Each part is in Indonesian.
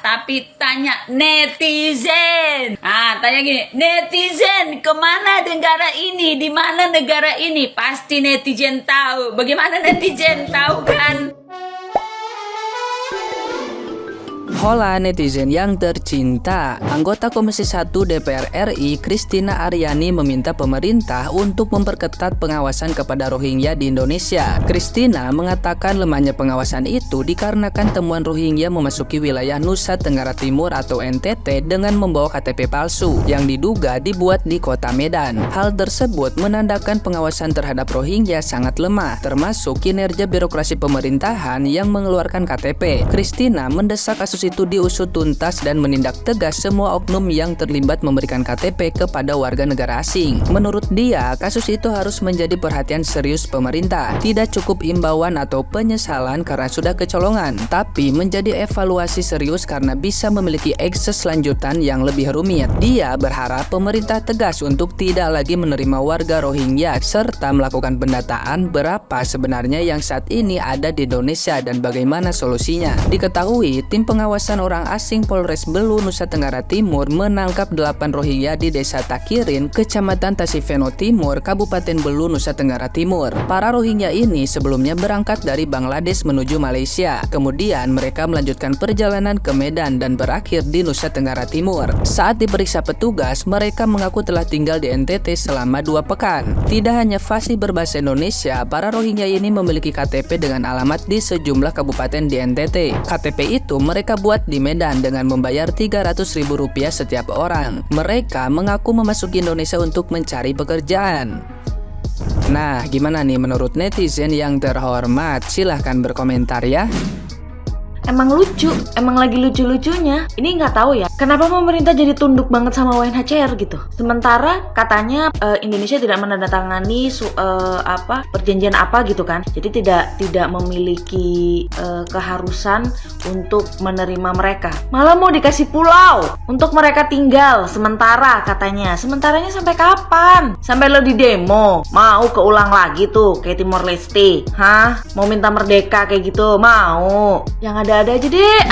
tapi tanya netizen. Tanya gini, netizen kemana negara ini? Di mana negara ini? Pasti netizen tahu. Bagaimana netizen tahu kan? Hola netizen yang tercinta, anggota Komisi 1 DPR RI Christina Aryani meminta pemerintah untuk memperketat pengawasan kepada Rohingya di Indonesia. Christina mengatakan lemahnya pengawasan itu dikarenakan temuan Rohingya memasuki wilayah Nusa Tenggara Timur atau NTT dengan membawa KTP palsu yang diduga dibuat di kota Medan. Hal tersebut menandakan pengawasan terhadap Rohingya sangat lemah, termasuk kinerja birokrasi pemerintahan yang mengeluarkan KTP. Christina mendesak kasus itu diusut tuntas dan menindak tegas semua oknum yang terlibat memberikan KTP kepada warga negara asing. Menurut dia, kasus itu harus menjadi perhatian serius pemerintah. Tidak cukup imbauan atau penyesalan karena sudah kecolongan, tapi menjadi evaluasi serius karena bisa memiliki akses lanjutan yang lebih rumit. Dia berharap pemerintah tegas untuk tidak lagi menerima warga Rohingya serta melakukan pendataan berapa sebenarnya yang saat ini ada di Indonesia dan bagaimana solusinya. Diketahui, tim pengawasan orang asing Polres Belu, Nusa Tenggara Timur menangkap 8 Rohingya di Desa Takirin, Kecamatan Tasifeno Timur, Kabupaten Belu, Nusa Tenggara Timur. Para Rohingya ini sebelumnya berangkat dari Bangladesh menuju Malaysia. Kemudian mereka melanjutkan perjalanan ke Medan dan berakhir di Nusa Tenggara Timur. Saat diperiksa petugas, mereka mengaku telah tinggal di NTT selama 2 pekan. Tidak hanya fasih berbahasa Indonesia, para Rohingya ini memiliki KTP dengan alamat di sejumlah kabupaten di NTT. KTP itu mereka buat di Medan dengan membayar Rp300.000 setiap orang. Mereka mengaku memasuki Indonesia untuk mencari pekerjaan. Nah, gimana nih menurut netizen yang terhormat? Silahkan berkomentar ya. Emang lucu, emang lagi lucu-lucunya. Ini nggak tahu ya, kenapa pemerintah jadi tunduk banget sama UNHCR gitu. Sementara katanya Indonesia tidak menandatangani perjanjian apa gitu kan. Jadi tidak memiliki keharusan untuk menerima mereka. Malah mau dikasih pulau untuk mereka tinggal sementara katanya. Sementaranya sampai kapan? Sampai lo di demo mau keulang lagi tuh kayak Timor Leste? Hah? Mau minta merdeka kayak gitu? Mau? Yang ada aja deh.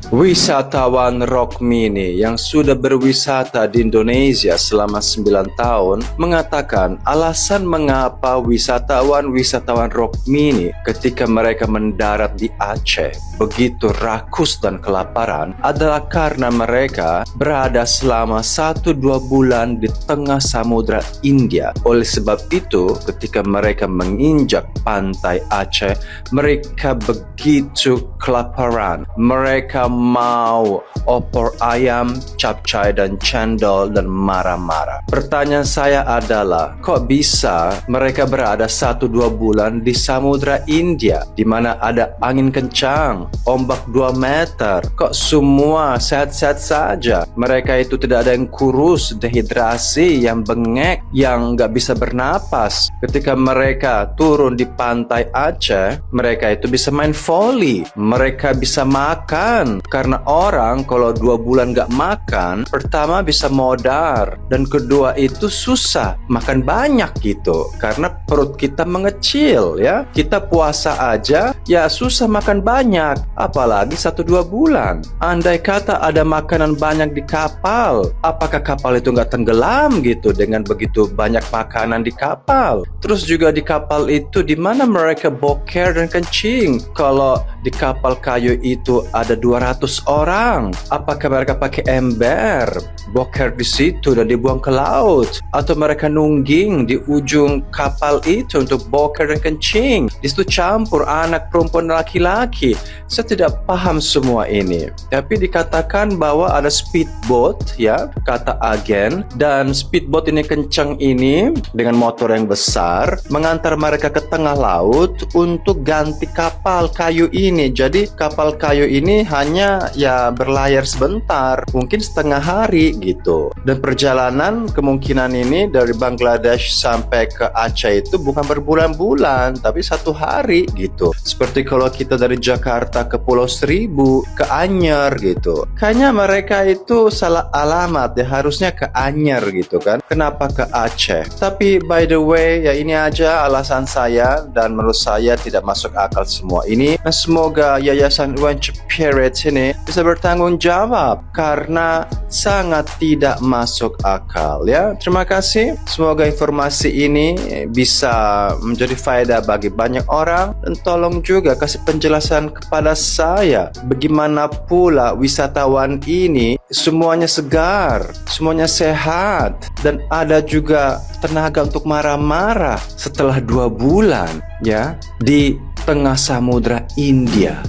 Wisatawan Rockmini yang sudah berwisata di Indonesia selama 9 tahun mengatakan alasan mengapa wisatawan Rockmini ketika mereka mendarat di Aceh begitu rakus dan kelaparan adalah karena mereka berada selama 1-2 bulan di tengah Samudra India. Oleh sebab itu, ketika mereka menginjak pantai Aceh, mereka begitu kelaparan. Mereka mau opor ayam, capcay dan cendol dan marah-marah. Pertanyaan saya adalah, kok bisa mereka berada 1-2 bulan di Samudra India di mana ada angin kencang, ombak 2 meter? Kok semua sehat-sehat saja? Mereka itu tidak ada yang kurus, dehidrasi, yang bengek, yang nggak bisa bernapas. Ketika mereka turun di pantai Aceh, mereka itu bisa main voli, mereka bisa makan. Karena orang kalau 2 bulan gak makan, pertama bisa modar, dan kedua itu susah makan banyak gitu, karena perut kita mengecil ya. Kita puasa aja ya susah makan banyak, apalagi 1-2 bulan. Andai kata ada makanan banyak di kapal, apakah kapal itu gak tenggelam gitu dengan begitu banyak makanan di kapal? Terus juga di kapal itu di mana mereka boker dan kencing? Kalau di kapal kayu itu ada 200 orang, apakah mereka pakai ember, boker di situ dan dibuang ke laut, atau mereka nungging di ujung kapal itu untuk boker dan kencing? Di situ campur anak, perempuan, laki-laki. Saya tidak paham semua ini. Tapi dikatakan bahwa ada speedboat ya, kata agen, dan speedboat ini kencang ini dengan motor yang besar mengantar mereka ke tengah laut untuk ganti kapal kayu ini. Jadi kapal kayu ini hanya ya berlayar sebentar, mungkin setengah hari gitu. Dan perjalanan kemungkinan ini dari Bangladesh sampai ke Aceh itu bukan berbulan-bulan, tapi 1 hari gitu. Seperti kalau kita dari Jakarta ke Pulau Seribu, ke Anyer gitu. Kayaknya mereka itu salah alamat ya, harusnya ke Anyer gitu kan. Kenapa ke Aceh? Tapi by the way ya ini aja alasan saya, dan menurut saya tidak masuk akal semua ini. Nah, semoga Yayasan UNCPRIT ini ini bisa bertanggung jawab karena sangat tidak masuk akal ya. Terima kasih. Semoga informasi ini bisa menjadi faedah bagi banyak orang, dan tolong juga kasih penjelasan kepada saya bagaimana pula wisatawan ini semuanya segar, semuanya sehat, dan ada juga tenaga untuk marah-marah setelah 2 bulan ya di tengah samudra India.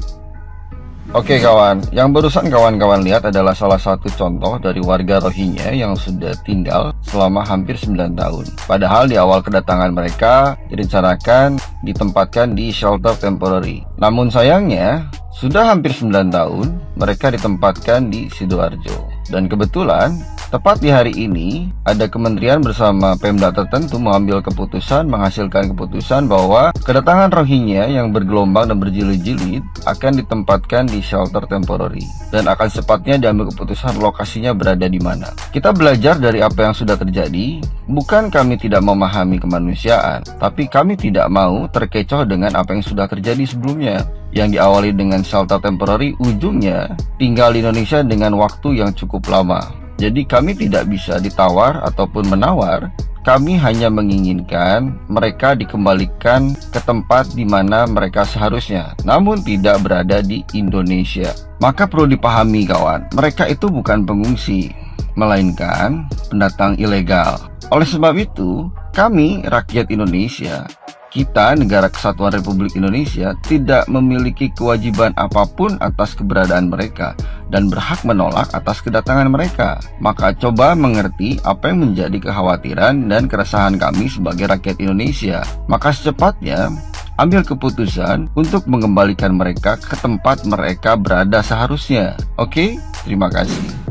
Oke kawan, yang barusan kawan-kawan lihat adalah salah satu contoh dari warga Rohingya yang sudah tinggal selama hampir 9 tahun. Padahal di awal kedatangan mereka direncanakan ditempatkan di shelter temporary. Namun sayangnya, sudah hampir 9 tahun mereka ditempatkan di Sidoarjo. Dan kebetulan, tepat di hari ini, ada kementerian bersama Pemda tertentu mengambil keputusan, menghasilkan keputusan bahwa kedatangan Rohingya yang bergelombang dan berjilid-jilid akan ditempatkan di shelter temporary. Dan akan sepatnya diambil keputusan lokasinya berada di mana. Kita belajar dari apa yang sudah terjadi, bukan kami tidak memahami kemanusiaan, tapi kami tidak mau terkecoh dengan apa yang sudah terjadi sebelumnya. Yang diawali dengan shelter temporary, ujungnya tinggal di Indonesia dengan waktu yang cukup lama. Jadi kami tidak bisa ditawar ataupun menawar. Kami hanya menginginkan mereka dikembalikan ke tempat di mana mereka seharusnya, namun tidak berada di Indonesia. Maka perlu dipahami kawan, mereka itu bukan pengungsi, melainkan pendatang ilegal. Oleh sebab itu, kami rakyat Indonesia, kita Negara Kesatuan Republik Indonesia tidak memiliki kewajiban apapun atas keberadaan mereka dan berhak menolak atas kedatangan mereka. Maka coba mengerti apa yang menjadi kekhawatiran dan keresahan kami sebagai rakyat Indonesia. Maka secepatnya ambil keputusan untuk mengembalikan mereka ke tempat mereka berada seharusnya. Oke? Terima kasih.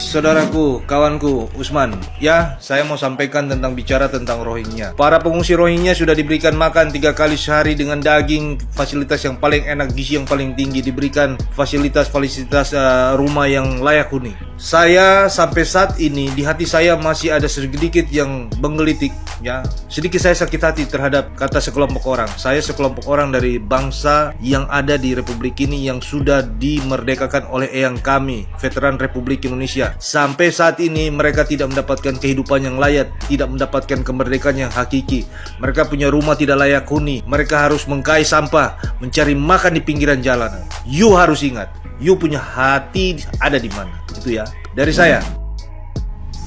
Saudaraku, kawanku, Usman, ya, saya mau sampaikan bicara tentang Rohingya. Para pengungsi Rohingya sudah diberikan makan 3 kali sehari dengan daging, fasilitas yang paling enak, gizi yang paling tinggi, diberikan fasilitas rumah yang layak huni. Saya sampai saat ini di hati saya masih ada sedikit yang menggelitik, ya. Sedikit saya sakit hati terhadap kata sekelompok orang. Saya sekelompok orang dari bangsa yang ada di Republik ini yang sudah dimerdekakan oleh eyang kami, veteran Republik Indonesia. Sampai saat ini mereka tidak mendapatkan kehidupan yang layak, tidak mendapatkan kemerdekaan yang hakiki. Mereka punya rumah tidak layak huni. Mereka harus mengkai sampah, mencari makan di pinggiran jalanan. You harus ingat, you punya hati ada di mana. Itu ya, dari saya.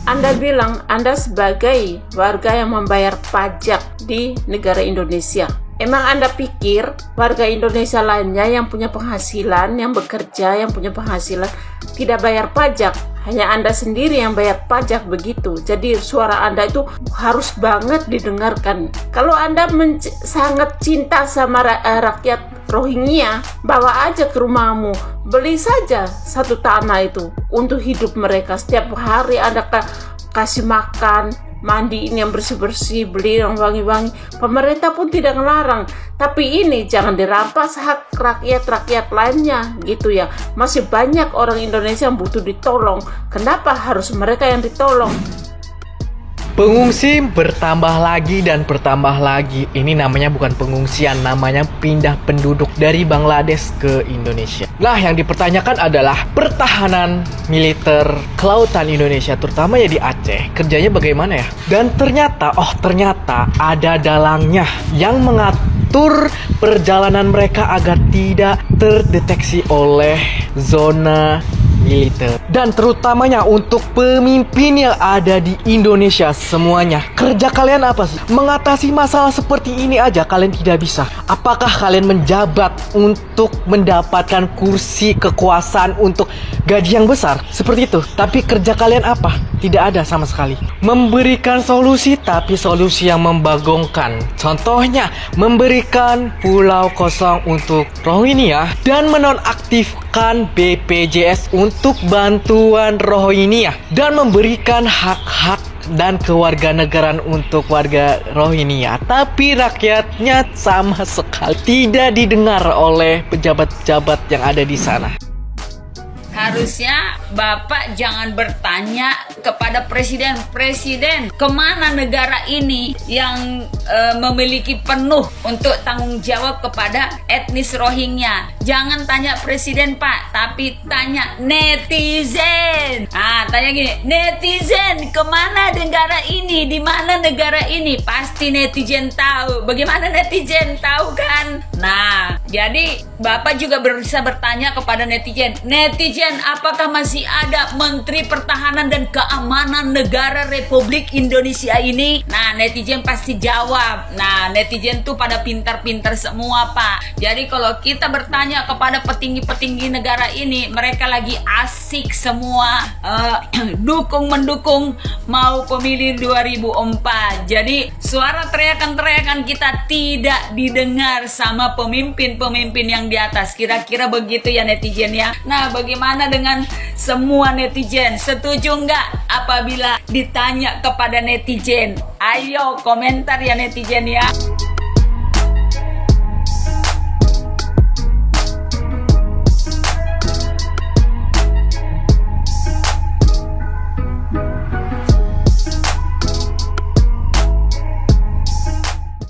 Anda bilang Anda sebagai warga yang membayar pajak di negara Indonesia. Emang Anda pikir warga Indonesia lainnya yang punya penghasilan, yang bekerja, yang punya penghasilan tidak bayar pajak? Hanya Anda sendiri yang bayar pajak begitu. Jadi suara Anda itu harus banget didengarkan. Kalau Anda sangat cinta sama rakyat Rohingya, bawa aja ke rumahmu. Beli saja 1 tanah itu untuk hidup mereka. Setiap hari Anda kasih makan, mandiin yang bersih-bersih, beli yang wangi-wangi. Pemerintah pun tidak ngelarang. Tapi ini jangan dirampas hak rakyat-rakyat lainnya gitu ya. Masih banyak orang Indonesia yang butuh ditolong. Kenapa harus mereka yang ditolong? Pengungsi bertambah lagi dan bertambah lagi. Ini namanya bukan pengungsian, namanya pindah penduduk dari Bangladesh ke Indonesia. Nah, yang dipertanyakan adalah pertahanan militer kelautan Indonesia, terutama ya di Aceh, kerjanya bagaimana ya? Dan ternyata ada dalangnya yang mengatur perjalanan mereka agar tidak terdeteksi oleh zona militer. Dan terutamanya untuk pemimpin yang ada di Indonesia semuanya. Kerja kalian apa sih? Mengatasi masalah seperti ini aja kalian tidak bisa. Apakah kalian menjabat untuk mendapatkan kursi kekuasaan untuk gaji yang besar? Seperti itu. Tapi kerja kalian apa? Tidak ada sama sekali. Memberikan solusi, tapi solusi yang membagongkan. Contohnya, memberikan pulau kosong untuk Rohingya dan menonaktifkan BPJS untuk bantuan Rohingya dan memberikan hak-hak dan kewarganegaraan untuk warga Rohingya. Tapi rakyatnya sama sekali tidak didengar oleh pejabat-pejabat yang ada di sana. Harusnya Bapak jangan bertanya kepada presiden kemana negara ini yang memiliki penuh untuk tanggung jawab kepada etnis Rohingya. Jangan tanya presiden Pak, tapi tanya netizen. Tanya gini, netizen kemana negara ini, di mana negara ini? Pasti netizen tahu. Bagaimana netizen tahu kan? Nah, jadi Bapak juga bisa bertanya kepada netizen, apakah masih ada Menteri Pertahanan dan Keamanan Negara Republik Indonesia ini? Nah, netizen pasti jawab. Nah, netizen tuh pada pintar-pintar semua Pak. Jadi kalau kita bertanya kepada petinggi-petinggi negara ini, mereka lagi asik semua mendukung mau pemilu 2004. Jadi suara teriakan-teriakan kita tidak didengar sama pemimpin-pemimpin yang di atas. Kira-kira begitu ya netizen ya. Nah, bagaimana dengan semua netizen? Setuju nggak apabila ditanya kepada netizen? Ayo komentar ya netizen ya.